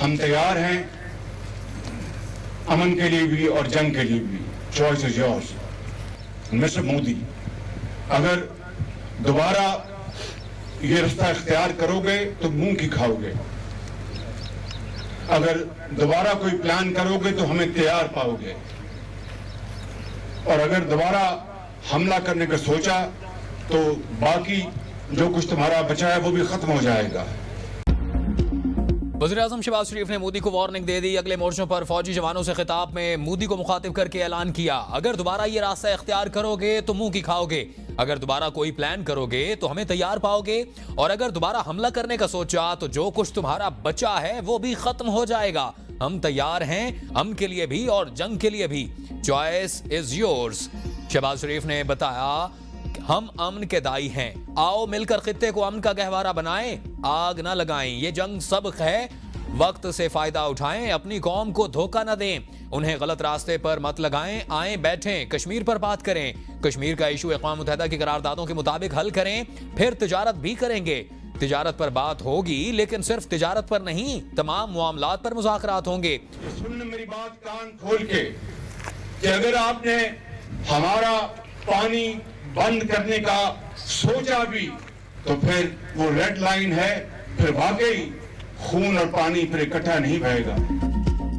हम तैयार हैं अमन के लिए भी और जंग के लिए भी। Choice is yours. Mister Modi, अगर दोबारा ये रास्ता इख्तियार करोगे तो मुंह की खाओगे। अगर दोबारा कोई प्लान करोगे तो हमें तैयार पाओगे, और अगर दोबारा हमला करने का सोचा तो बाकी जो कुछ तुम्हारा बचा है वो भी खत्म हो जाएगा। वज़ीर-ए-आज़म शहबाज शरीफ ने मोदी को वार्निंग दे दी। अगले मोर्चों पर फौजी जवानों से खिताब में मोदी को मुखातिब करके ऐलान किया, अगर दोबारा ये रास्ता इख्तियार करोगे तो मुंह की खाओगे, अगर दोबारा कोई प्लान करोगे तो हमें तैयार पाओगे, और अगर दोबारा हमला करने का सोचा तो जो कुछ तुम्हारा बचा है वो भी खत्म हो जाएगा। हम तैयार हैं अमन के लिए भी और जंग के लिए भी। Choice is yours. Shehbaz Sharif ने बताया, हम अमन के दाई हैं, आओ मिलकर खित्ते को अमन का गहवारा बनाएं, आग ना लगाएं। ये जंग सबक है, वक्त से फायदा उठाएं, अपनी कौम को धोखा न दें, उन्हें गलत रास्ते पर मत लगाएं, आए बैठें, कश्मीर पर बात करें, कश्मीर का इशू अक़वाम मुत्तहिदा की करारदादों के मुताबिक हल करें, फिर तिजारत भी करेंगे। तिजारत पर बात होगी लेकिन सिर्फ तिजारत पर नहीं, तमाम मामलात पर मुज़ाकरात होंगे। सुन मेरी बात कान खोल के कि अगर आपने हमारा पानी बंद करने का सोचा भी तो फिर वो रेड लाइन है, फिर वाकई खून और पानी फिर इकट्ठा नहीं बहेगा।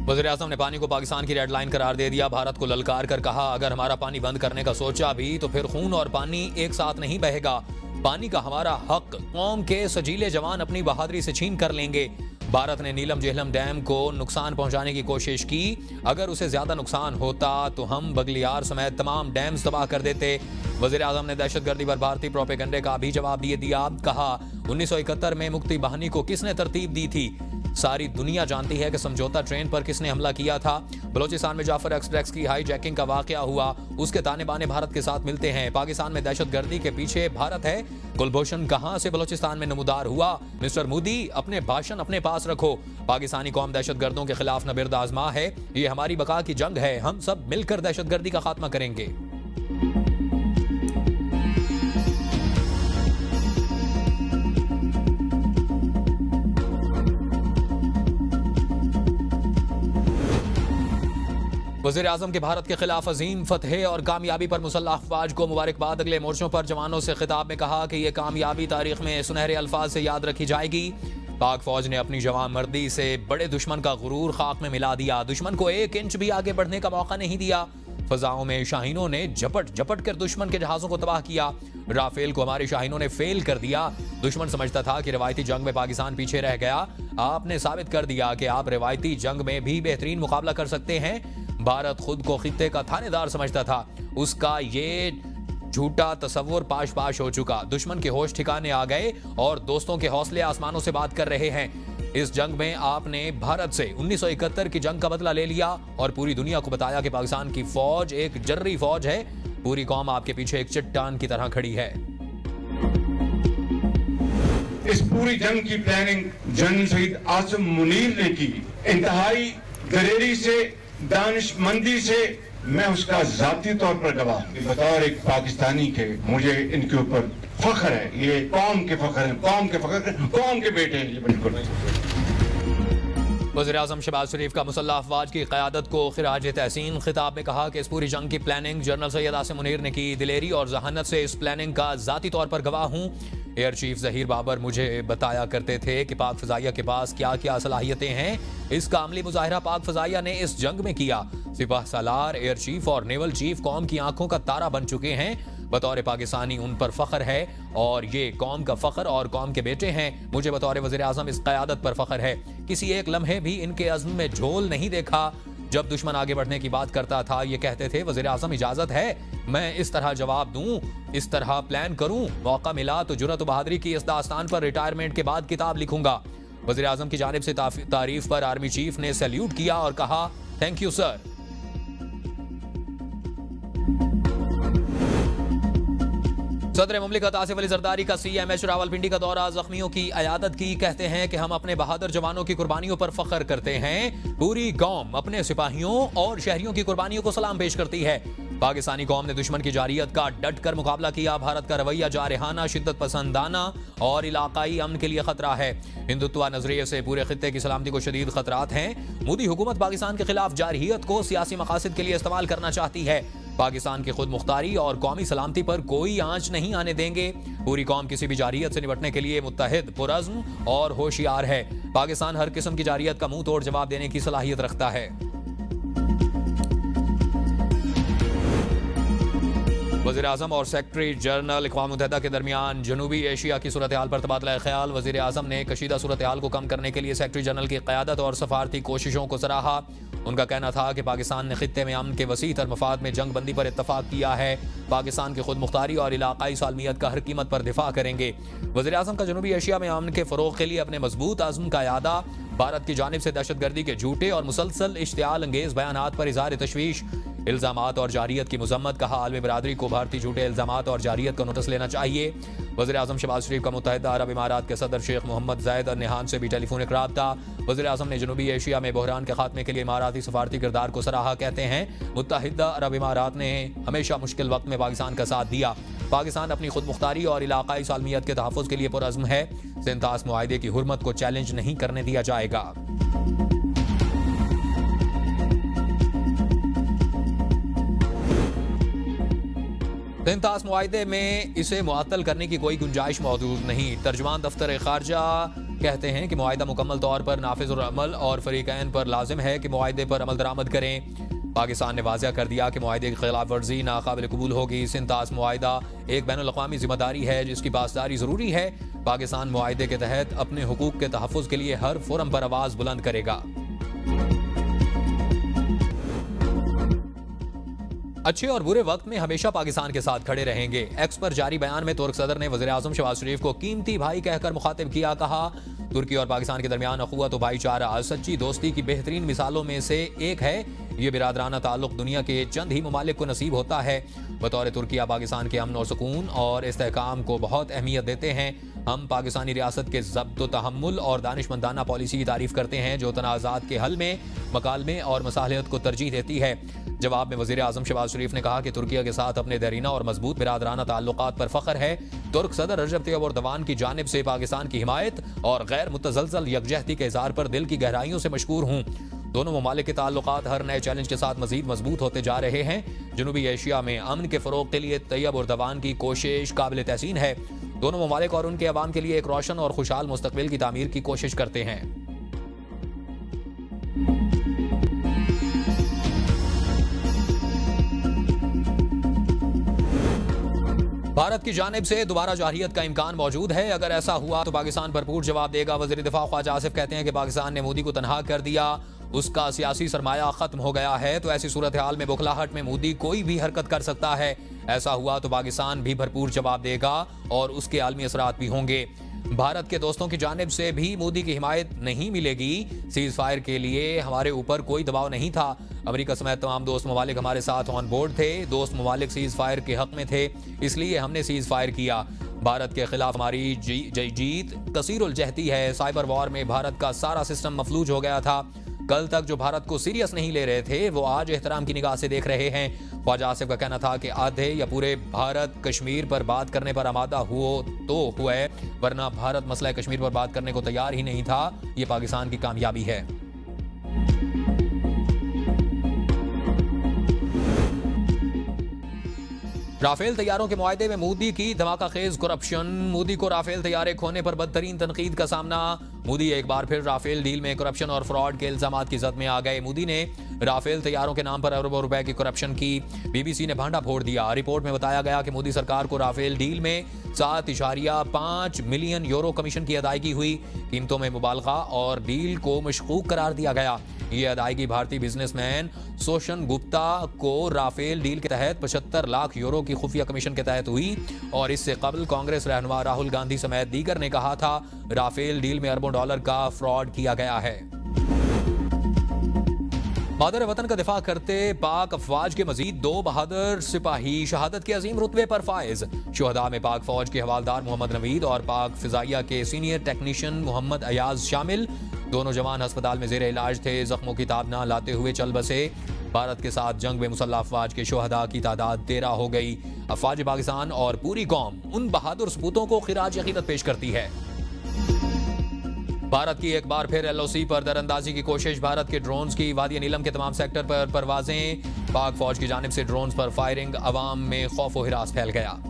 वज़ीर-ए-आज़म ने पानी को पाकिस्तान की रेड लाइन करार दे दिया। भारत को ललकार कर कहा, अगर हमारा पानी बंद करने का सोचा भी तो फिर खून और पानी एक साथ नहीं बहेगा। पानी का हमारा हक कौम के सजीले जवान अपनी बहादुरी से छीन कर लेंगे। भारत ने नीलम जेहलम डैम को नुकसान पहुंचाने की कोशिश की, अगर उसे ज्यादा नुकसान होता तो हम बगलियार समेत तमाम डैम्स तबाह कर देते। वज़ीर-ए-आज़म ने दहशतगर्दी पर भारतीय प्रोपेगेंडे का भी जवाब दिया। कहा, 1971 में मुक्ति बहानी को किसने तरतीब दी थी? सारी दुनिया जानती है कि समझौता ट्रेन पर किसने हमला किया था। बलोचिस्तान में जाफर एक्सप्रेस की हाईजैकिंग का वाकया हुआ, उसके ताने बाने भारत के साथ मिलते हैं। पाकिस्तान में दहशतगर्दी के पीछे भारत है। कुलभूषण कहां से बलोचिस्तान में नमूदार हुआ? मिस्टर मोदी, अपने भाषण अपने पास रखो। पाकिस्तानी कौम दहशतगर्दों के खिलाफ नबिर्द आजमा है, ये हमारी बका की जंग है, हम सब मिलकर दहशतगर्दी का खात्मा करेंगे। वज़ीर-ए-आज़म के भारत के खिलाफ अजीम फतह और कामयाबी पर मुसल्लह अफवाज को मुबारकबाद। अगले मोर्चों पर जवानों से खिताब में कहा कि यह कामयाबी तारीख में सुनहरे अल्फाज से याद रखी जाएगी। पाक फौज ने अपनी जवान मर्दी से बड़े दुश्मन का गुरूर खाक में मिला दिया, दुश्मन को 1 इंच भी आगे बढ़ने का मौका नहीं दिया। फजाओं में शाहीनों ने झपट कर दुश्मन के जहाजों को तबाह किया। राफेल को हमारे शाहीनों ने फेल कर दिया। दुश्मन समझता था कि रिवायती जंग में पाकिस्तान पीछे रह गया, आपने साबित कर दिया कि आप रिवायती जंग में भी बेहतरीन मुकाबला कर सकते हैं। भारत खुद को खित्ते का थानेदार समझता था, उसका ये झूठा तसव्वुर पाश पाश हो चुका। दुश्मन के होश ठिकाने आ गए और दोस्तों के हौसले आसमानों से बात कर रहे हैं। इस जंग में आपने भारत से 1971 की जंग का बदला ले लिया और पूरी दुनिया को बताया कि पाकिस्तान की फौज एक जर्री फौज है। पूरी कौम आपके पीछे एक चट्टान की तरह खड़ी है। इस पूरी जंग की प्लानिंग जनरल शहीद आसिम मुनीर ने की। इंतहाई दलेरी से, दानिशमंदी से मैं उसका जाती तौर पर गवाह हूं। बतौर एक पाकिस्तानी के मुझे इनके ऊपर फख्र है। ये कौम के फख्र है, कौम के फख्र, कौम के बेटे हैं ये बिल्कुल। वज़ीर-ए-आज़म शहबाज शरीफ का मुसल्लह अफवाज की क़यादत को खिराज तहसीन। खिताब में कहा कि इस पूरी जंग की प्लानिंग जनरल सैयद आसिम मुनीर ने की। दिलेरी और जहानत से इस प्लानिंग का जाती तौर पर गवाह हूँ। एयर चीफ ज़हीर बाबर मुझे बताया करते थे कि पाक फ़ज़ाइया के पास क्या क्या सलाहियतें हैं। इसका अमली मुज़ाहिरा पाक फ़ज़ाइया ने इस जंग में किया। सिपाह सालार, एयर चीफ और नेवल चीफ कौम की आंखों का तारा बन चुके हैं। बतौर पाकिस्तानी उन पर फ़ख्र है और ये कौम का फ़ख्र और कौम के बेटे हैं। मुझे बतौर वज़ीर-ए-आज़म इस क़यादत पर फ़ख्र है। किसी एक लम्हे भी इनके अज़्म में झोल नहीं देखा। जब दुश्मन आगे बढ़ने की बात करता था ये कहते थे, वज़ीर-ए-आज़म इजाज़त है मैं इस तरह जवाब दूं, इस तरह प्लान करूं, मौका मिला तो जुर्रत व बहादुरी की इस दास्तान पर रिटायरमेंट के बाद किताब लिखूंगा। वज़ीर-ए-आज़म की जानिब से तारीफ पर आर्मी चीफ ने सैल्यूट किया और कहा, थैंक यू सर। सदर मुमलिकत आसिफ अली जरदारी का CMH रावलपिंडी का दौरा, जख्मियों की अयादत की। कहते हैं कि हम अपने बहादुर जवानों की कुर्बानियों पर फख्र करते हैं। पूरी कौम अपने सिपाहियों और शहरियों की कुर्बानियों को सलाम पेश करती है। पाकिस्तानी कौम ने दुश्मन की जारियत का डट कर मुकाबला किया। भारत का रवैया जारहाना, शिद्दत पसंदाना और इलाकाई अमन के लिए खतरा है। हिंदुत्व नजरिए से पूरे खित्ते की सलामती को शदीद खतरात हैं। मोदी हुकूमत पाकिस्तान के खिलाफ जारहियत को सियासी मकासद के लिए इस्तेमाल करना चाहती है। पाकिस्तान की खुद मुख्तारी और कौमी सलामती पर कोई आंच नहीं आने देंगे। पूरी कौम किसी भी जारियत से निपटने के लिए मुत्तहिद, पुरज़्म और होशियार है। पाकिस्तान हर किस्म की जारियत का मुंह तोड़ जवाब देने की सलाहियत रखता है। वज़ीर आज़म और सेक्रेटरी जनरल अक़वाम मुत्तहिदा के दरमियान जनूबी एशिया की सूरत हाल पर तबादला ख्याल। वज़ीर आज़म ने कशीदा सूरत हाल को कम करने के लिए सेक्रेटरी जनरल की क़यादत और सफारती कोशिशों को सराहा। उनका कहना था कि पाकिस्तान ने खित्ते में अमन के वसी तर मफाद में जंग बंदी पर इत्तफाक किया है। पाकिस्तान की खुद मुख्तारी और इलाकाई सालमियत का हर कीमत पर दिफा करेंगे। वज़ीर आज़म का जनूबी एशिया में अमन के फ़रोग़ के लिए अपने मजबूत आज़म का यादा। भारत की जानिब से दहशतगर्दी के झूठे और मुसलसल इश्तियाल अंगेज़ बयानात पर इज़हार तशवीश, इल्ज़ामात और जारियत की मज़म्मत। कहा आलमी बरादरी को भारतीय झूठे इल्ज़ामात और जारियत का नोटिस लेना चाहिए। वज़ीर आज़म शहबाज शरीफ का मुत्तहिदा अरब इमारात के सदर शेख मोहम्मद ज़ायद अल नहान से भी टेलीफोनिक राब्ता। वज़ीर आज़म ने जनूबी एशिया में बहरान के खात्मे के लिए इमाराती सफारती किरदार को सराहा। कहते हैं मुत्तहिदा अरब इमारात ने हमेशा मुश्किल वक्त में पाकिस्तान का साथ दिया। पाकिस्तान अपनी खुद मुख्तारी और इलाकाई सालमियत के तहफ़्फ़ुज़ के लिए पुरअज़्म है। सिंतास मुआहिदे की हुर्मत को चैलेंज नहीं करने दिया जाएगा। सिंतास मुआहिदे में इसे मुअत्तल करने की कोई गुंजाइश मौजूद नहीं। तर्जुमान दफ्तर खारजा कहते हैं कि मुआहिदा मुकम्मल तौर पर नाफिज़ुल अमल और फरीक़ैन पर लाजिम है कि मुआहिदे पर अमल दरामद करें। पाकिस्तान ने वाज़ह कर दिया कि मुआहिदे की खिलाफ वर्जी नाकाबिल कबूल होगी। सिंतास मुआहिदा एक बैनुल अक़वामी जिम्मेदारी है जिसकी पासदारी ज़रूरी है। पाकिस्तान मुआहिदे के तहत अपने हुकूक के तहफ़्फ़ुज़ के लिए हर फोरम पर आवाज़ बुलंद करेगा। अच्छे और बुरे वक्त में हमेशा पाकिस्तान के साथ खड़े रहेंगे। एक्स पर जारी बयान में तुर्क सदर ने वज़ीर आज़म शहबाज शरीफ को कीमती भाई कहकर मुखातिब किया। कहा तुर्की और पाकिस्तान के दरमियान अखुवत और भाईचारा सच्ची दोस्ती की बेहतरीन मिसालों में से एक है। ये बिरादराना ताल्लुक दुनिया के चंद ही ममालिक को नसीब होता है। बतौर तुर्किया पाकिस्तान के अमन और सुकून और इस्तेहकाम को बहुत अहमियत देते हैं। हम पाकिस्तानी रियासत के ज़ब्त व तहम्मुल और दानिशमंदाना पॉलिसी की तारीफ़ करते हैं जो तनाज़ात के हल में मकालमे और मसालियत को तरजीह देती है। जवाब में वज़ीर आज़म शहबाज शरीफ ने कहा कि तुर्किया के साथ अपने देरीना और मजबूत बिरादराना ताल्लुकात पर फ़ख्र है। तुर्क सदर रजब तैयब एर्दोगान की जानिब से पाकिस्तान की हिमायत और गैर मुतज़लज़ल यकजहती के इज़हार पर दिल की गहराइयों से मशकूर हूँ। दोनों ममालिक के ताल्लुकात हर नए चैलेंज के साथ मजीद मजबूत होते जा रहे हैं। जनूबी एशिया में अमन के फ़रोग़ के लिए तैयब एर्दोगान की कोशिश काबिल तहसीन है। दोनों ममालिक और उनके अवाम के लिए एक रोशन और खुशहाल मुस्तकबिल की तामीर की कोशिश करते हैं। भारत की जानिब से दोबारा जारहियत का इम्कान मौजूद है। अगर ऐसा हुआ तो पाकिस्तान भरपूर जवाब देगा। वज़ीर दिफा ख्वाजा आसिफ कहते हैं कि पाकिस्तान ने मोदी को तनहा कर दिया, उसका सियासी सरमाया खत्म हो गया है। तो ऐसी सूरत हाल में बुखलाहट में मोदी कोई भी हरकत कर सकता है। ऐसा हुआ तो पाकिस्तान भी भरपूर जवाब देगा और उसके आलमी असरात भी होंगे। भारत के दोस्तों की जानिब से भी मोदी की हिमायत नहीं मिलेगी। सीज फायर के लिए हमारे ऊपर कोई दबाव नहीं था। अमेरिका समेत तमाम दोस्त ममालिक हमारे साथ ऑन बोर्ड थे। दोस्त ममालिक सीज फायर के हक में थे, इसलिए हमने सीज फायर किया। भारत के खिलाफ हमारी जीत कसीरुल जहती है। साइबर वॉर में भारत का सारा सिस्टम मफलूज हो गया था। कल तक जो भारत को सीरियस नहीं ले रहे थे वो आज एहतराम की निगाह से देख रहे हैं। ख्वाजा आसिफ का कहना था कि आधे या पूरे भारत कश्मीर पर बात करने पर आमादा हुआ तो हुआ है, वरना भारत मसला कश्मीर पर बात करने को तैयार ही नहीं था। ये पाकिस्तान की कामयाबी है। राफेल तैयारों के मुआहदे में मोदी की धमाकाखेज करप्शन। मोदी को राफेल तैयारे खोने पर बदतरीन तनकीद का सामना। मोदी एक बार फिर राफेल डील में करप्शन और फ्रॉड के इल्जामात की जद में आ गए। मोदी ने राफेल तैयारों के नाम पर अरबों रुपए की करप्शन की। बीबीसी ने भांडा फोड़ दिया। रिपोर्ट में बताया गया कि मोदी सरकार को राफेल डील में 7.5 मिलियन यूरो कमीशन की अदायगी हुई। कीमतों में मुबालगा और डील को मशकूक करार दिया गया। ये अदायगी भारतीय बिजनेसमैन सोशन गुप्ता को राफेल डील के तहत 75 लाख यूरो की खुफिया कमीशन के तहत हुई और इससे कबल कांग्रेस रहनुमा राहुल गांधी समेत दीगर ने कहा था राफेल डील में अरबों डॉलर का फ्रॉड किया गया है। मादर वतन का दिफा करते पाक अफवाज के मजीद 2 बहादुर सिपाही शहादत के अजीम रुतबे पर फायज। शुहदा में पाक फौज के हवालदार मोहम्मद नवीद और पाक फिजाइया के सीनियर टेक्नीशियन मोहम्मद अयाज शामिल। दोनों जवान अस्पताल में जेर इलाज थे। जख्मों की ताब ना लाते हुए चल बसे। भारत के साथ जंग में मुसल्लह अफवाज के शोहदा की तादाद 13 हो गई। अफवाज पाकिस्तान और पूरी कौम उन बहादुर सपूतों को खिराज अकीदत पेश करती है। भारत की एक बार फिर LOC पर दरअंदाजी की कोशिश। भारत के ड्रोन्स की वादी नीलम के तमाम सेक्टर पर परवाजें। पाक फौज की जानिब से ड्रोन्स पर फायरिंग। अवाम में खौफ व हिरास फैल गया।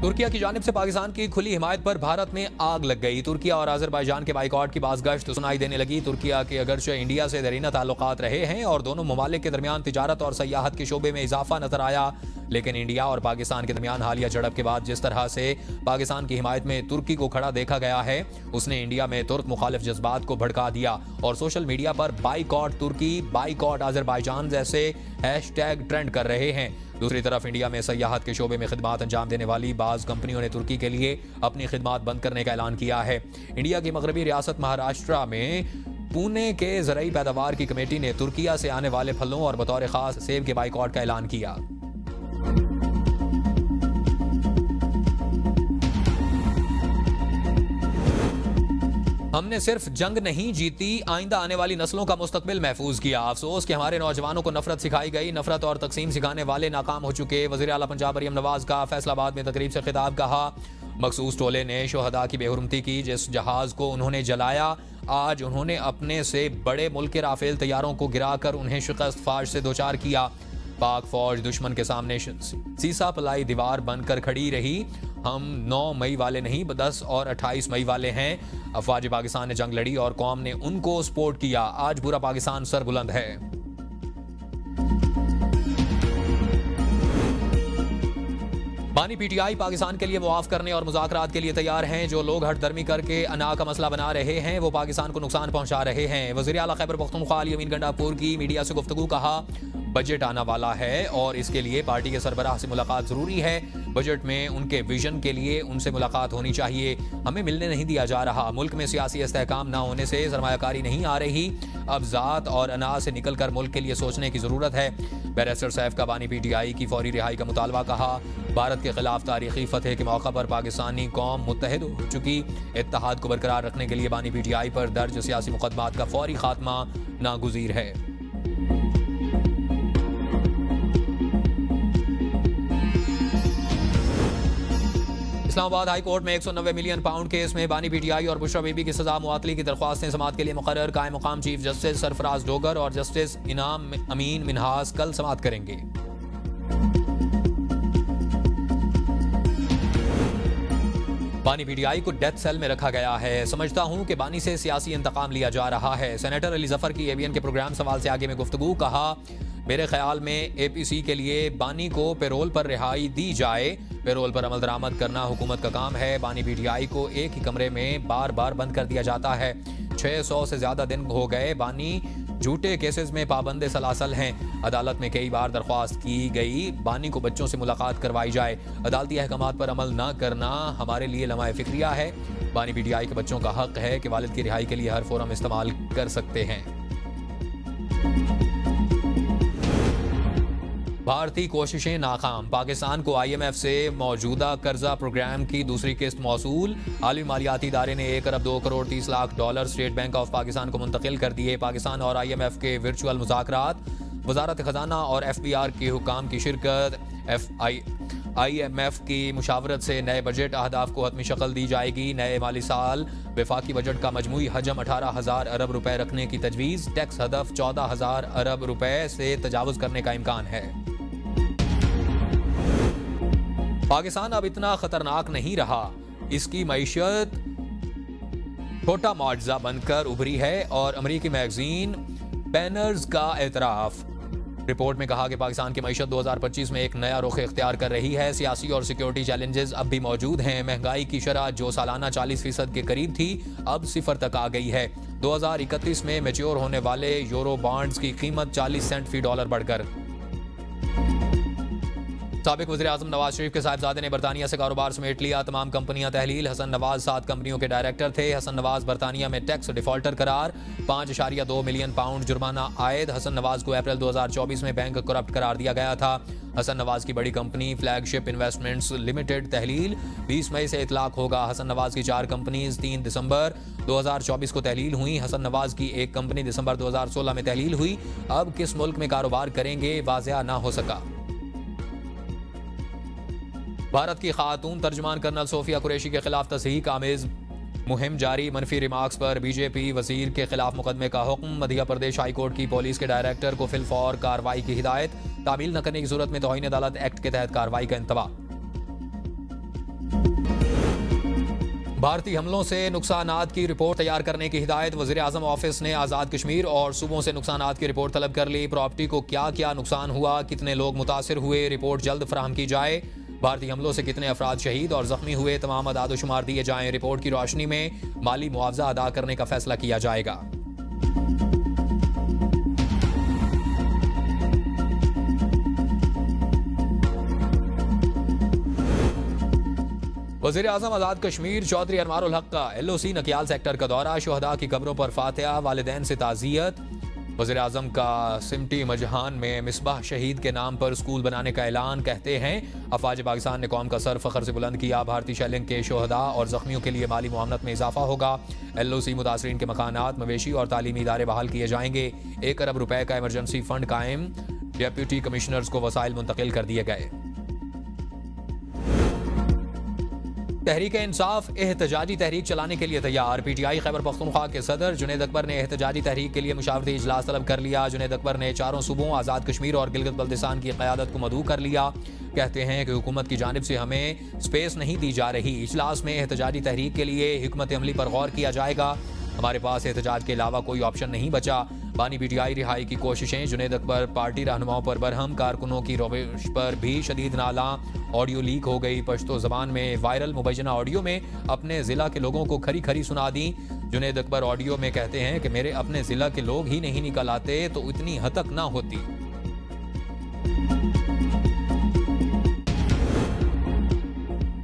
तुर्किया की जानिब से पाकिस्तान की खुली हिमायत पर भारत में आग लग गई। तुर्किया और अजरबैजान के बाइकॉट की बाज़गश्त सुनाई देने लगी। तुर्किया के अगरचे इंडिया से देरीना ताल्लुकात रहे हैं और दोनों ममालिक के दरमियान तिजारत और सयाहत के शोबे में इजाफा नजर आया, लेकिन इंडिया और पाकिस्तान के दरमियान हालिया झड़प के बाद जिस तरह से पाकिस्तान की हिमायत में तुर्की को खड़ा देखा गया है, उसने इंडिया में तुर्क मुखालिफ जज्बात को भड़का दिया और सोशल मीडिया पर बाइकॉट तुर्की, बाइकॉट अजरबैजान जैसे हैशटैग ट्रेंड कर रहे हैं। दूसरी तरफ इंडिया में सयाहत के शोबे में खिदमात अंजाम देने वाली बाज़ कंपनियों ने तुर्की के लिए अपनी खिदमात बंद करने का ऐलान किया है। इंडिया की मगरबी रियासत महाराष्ट्र में पुणे के ज़राई पैदावार की कमेटी ने तुर्किया से आने वाले फलों और बतौर खास सेब के बाइकॉट का ऐलान किया। हमने सिर्फ जंग नहीं जीती, आइंदा आने वाली नस्लों का मुस्तकबिल महफूज किया। अफसोस कि हमारे नौजवानों को नफरत सिखाई गई। नफरत और तकसीम सिखाने वाले नाकाम हो चुके। वज़ीर आला पंजाब मरियम नवाज का फैसलाबाद में तकरीब से खिताब। कहा, मखसूस टोले ने शोहदा की बेहुरमती की। जिस जहाज को उन्होंने जलाया, आज उन्होंने अपने से बड़े मुल्क के राफेल तैयारों को गिराकर उन्हें शिकस्त फाश से दोचार किया। पाक फौज दुश्मन के सामने सीसा पलाई दीवार बनकर खड़ी रही। हम 9 मई वाले नहीं, 10 और 28 मई वाले हैं। अफवाज पाकिस्तान ने जंग लड़ी और कौम ने उनको सपोर्ट किया। आज पूरा पाकिस्तान सरबुलंद है। बानी PTI पाकिस्तान के लिए मुआफ करने और मुज़ाकरात के लिए तैयार हैं। जो लोग हटदर्मी करके अना का मसला बना रहे हैं वो पाकिस्तान को नुकसान पहुंचा रहे हैं। वज़ीर आला खैबर पख्तूनख्वा अली अमीन गंडापुर की मीडिया से गुफ्तगू। कहा, बजट आना वाला है और इसके लिए पार्टी के सरबराह से मुलाकात जरूरी है। बजट में उनके विजन के लिए उनसे मुलाकात होनी चाहिए। हमें मिलने नहीं दिया जा रहा। मुल्क में सियासी इस्तेहकाम ना होने से सरमायाकारी नहीं आ रही। अब ज़ात और अना से निकलकर मुल्क के लिए सोचने की ज़रूरत है। बैरिस्टर सैफ का बानी PTI की फौरी रिहाई का मुतालबा। कहा, भारत के खिलाफ तारीखी फतह के मौका पर पाकिस्तानी कौम मुत्तहिद हो चुकी। इत्तेहाद को बरकरार रखने के लिए बानी PTI पर दर्ज सियासी मुकदमात का फौरी खात्मा नागुज़ीर है। इस्लामाबाद हाई कोर्ट में 190 मिलियन पाउंड केस में बानी PTI और बुशरा बीबी की सजा मुआतली की दरख्वास्तें समाअत के लिए मुकर्रर। कायम मुकाम चीफ जस्टिस सरफराज डोगर और जस्टिस इनाम अमीन मिनहास कल समाअत करेंगे। बानी PTI को डेथ सेल में रखा गया है। समझता हूं कि बानी से सियासी इंतकाम लिया जा रहा है। सेनेटर अली जफर की ABN के प्रोग्राम सवाल से आगे में गुफ्तगू। कहा, मेरे ख्याल में APC के लिए बानी को पेरोल पर रिहाई दी जाए। पेरोल पर अमल दरामद करना हुकूमत का काम है। बानी PTI को एक ही कमरे में बार बार बंद कर दिया जाता है। 600 से ज्यादा दिन हो गए। बानी झूठे केसेस में पाबंद सलासल हैं। अदालत में कई बार दरख्वास्त की गई बानी को बच्चों से मुलाकात करवाई जाए। अदालती अहकामात पर अमल न करना हमारे लिए लम्हा फिक्रिया है। बानी PTI के बच्चों का हक है कि वालिद की रिहाई के लिए हर फोरम इस्तेमाल कर सकते हैं। भारतीय कोशिशें नाकाम। पाकिस्तान को IMF से मौजूदा कर्जा प्रोग्राम की दूसरी किस्त मौसूल। आलमी मालियाती इदारे ने 1 अरब 2 crore 30 lakh dollar state bank of Pakistan को मुंतकिल कर दिए। पाकिस्तान और IMF के वर्चुअल मुज़ाकरात। वजारत खजाना और FBR के हुकाम की शिरकत। IMF की मुशावरत से नए बजट अहदाफ को हतमी शक्ल दी जाएगी। नए माली साल वफाकी बजट का मजमूई हजम 18,000 अरब रुपए रखने की तजवीज़। टैक्स हदफ 14,000 अरब रुपए से तजावुज़ करने का इम्कान है। पाकिस्तान अब इतना खतरनाक नहीं रहा। इसकी मईशत छोटा मुआवजा बनकर उभरी है और अमरीकी मैगजीन बैनर्स का एतराफ़। रिपोर्ट में कहा कि पाकिस्तान की मईशत 2025 में एक नया रुख इख्तियार कर रही है। सियासी और सिक्योरिटी चैलेंजेस अब भी मौजूद हैं। महंगाई की शरह जो सालाना 40% के करीब थी अब 0 तक आ गई है। 2031 में मैच्योर होने वाले यूरो बॉन्ड्स की कीमत 40 सेंट फी डॉलर बढ़कर साबिक वज़ीर-ए-आज़म नवाज शरीफ के साहिबजादे ने बरतानिया से कारोबार समेट लिया। तमाम कंपनियां तहलील। हसन नवाज 7 कंपनियों के डायरेक्टर थे। हसन नवाज बरतानिया में टैक्स डिफॉल्टर करार। 5.2 मिलियन पाउंड जुर्माना आयद। हसन नवाज को अप्रैल 2024 में बैंक करप्ट करार दिया गया था। हसन नवाज की बड़ी कंपनी फ्लैगशिप इन्वेस्टमेंट्स लिमिटेड तहलील। 20 मई से इतलाक होगा। हसन नवाज की 4 कंपनीज 3 दिसंबर 2024 को तहलील हुई। हसन नवाज की एक कंपनी दिसंबर 2016 में तहलील हुई। अब किस मुल्क में कारोबार करेंगे वाज़ेह ना हो सका। भारत की खातून तर्जुमान कर्नल सोफिया कुरैशी के खिलाफ तस्दीक आमेज मुहिम जारी। मनफी रिमार्क्स पर बीजेपी वजीर के खिलाफ मुकदमे का हुक्म। मध्य प्रदेश हाई कोर्ट की पुलिस के डायरेक्टर को फिलफौर कार्रवाई की हिदायत। तामील न करने की सूरत में तौहीन अदालत एक्ट के तहत कार्रवाई का इंतबाह। भारतीय हमलों से नुकसानात की रिपोर्ट तैयार करने की हिदायत। वज़ीर आज़म ऑफिस ने आज़ाद कश्मीर और सूबों से नुकसानात की रिपोर्ट तलब कर ली। प्रॉपर्टी को क्या क्या नुकसान हुआ, कितने लोग मुतासिर हुए, रिपोर्ट जल्द फराहम की जाए। भारतीय हमलों से कितने अफराद शहीद और जख्मी हुए, तमाम अदाद-ओ-शुमार दिए जाएं। रिपोर्ट की रोशनी में माली मुआवजा अदा करने का फैसला किया जाएगा। वज़ीर आज़म आज़ाद कश्मीर चौधरी अनवारुल हक का LOC नकियाल सेक्टर का दौरा। शुहदा की कब्रों पर फातिहा, वालिदैन से ताज़ियत। वज़ीर आज़म का सिमटी मजहान में मिसबाह शहीद के नाम पर स्कूल बनाने का ऐलान। कहते हैं अफवाज पाकिस्तान ने कौम का सर फ़ख्र से बुलंद किया। भारतीय शेलिंग के शुहदा और ज़ख्मियों के लिए माली मुआवनत में इजाफा होगा। LOC मुतासरीन के मकानात, मवेशी और तालीमी इदारे बहाल किए जाएंगे। 1 अरब रुपए का इमरजेंसी फंड कायम। डेप्यूटी कमिश्नर्स को वसाइल मुंतकिल कर दिए गए। तहरीक इंसाफ एहतजाजी तहरीक चलाने के लिए तैयार। PTI खैबर पख्तूनख्वा के सदर जुनैद अकबर ने एहतजाजी तहरीक के लिए मुशावरती इजलास तलब कर लिया। जुनैद अकबर ने 4 सूबों आज़ाद कश्मीर और गिलगित बल्तिस्तान की क़यादत को मदऊ कर लिया। कहते हैं कि हुकूमत की जानिब से हमें स्पेस नहीं दी जा रही। इजलास में एहतजाजी तहरीक के लिए हिकमत अमली पर गौर किया जाएगा। हमारे पास एहतजाज के अलावा कोई ऑप्शन नहीं बचा। बानी PTI रिहाई की कोशिशें। जुनैद अकबर पार्टी रहनुमाओं पर बरहम। कारकुनों की रविश पर भी शदीद नाला। ऑडियो लीक हो गई। पश्तो ज़बान में वायरल मुबैना ऑडियो में अपने ज़िला के लोगों को खरी खरी सुना दी। जुनैद अकबर ऑडियो में कहते हैं कि मेरे अपने ज़िला के लोग ही नहीं निकल आते तो इतनी हतक ना होती।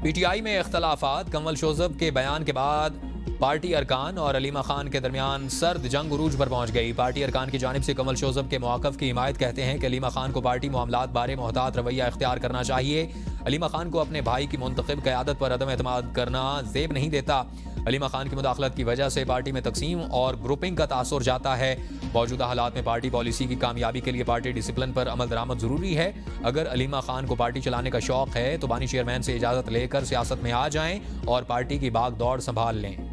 PTI में इख्तलाफात। कंवल शोज़ब के बयान के बाद पार्टी अरकान और अलीमा खान के दरमियान सर्द जंग उरूज पर पहुंच गई। पार्टी अरकान की जानिब से कंवल शोज़ब के मौक़िफ़ की हिमायत। कहते हैं कि अलीमा खान को पार्टी मामलात बारे मोहतात रवैया इख्तियार करना चाहिए। अलीमा खान को अपने भाई की मुंतखब क़यादत पर अदम एतमाद करना ज़ेब नहीं देता। अलीमा खान की मुदाखलत की वजह से पार्टी में तकसीम और ग्रुपिंग का तासुर जाता है। मौजूदा हालात में पार्टी पॉलिसी की कामयाबी के लिए पार्टी डिसिप्लिन पर अमल दरामद ज़रूरी है। अगर अलीमा खान को पार्टी चलाने का शौक़ है तो बानी चेयरमैन से इजाज़त लेकर सियासत में आ जाएं और पार्टी की भाग दौड़ संभाल लें।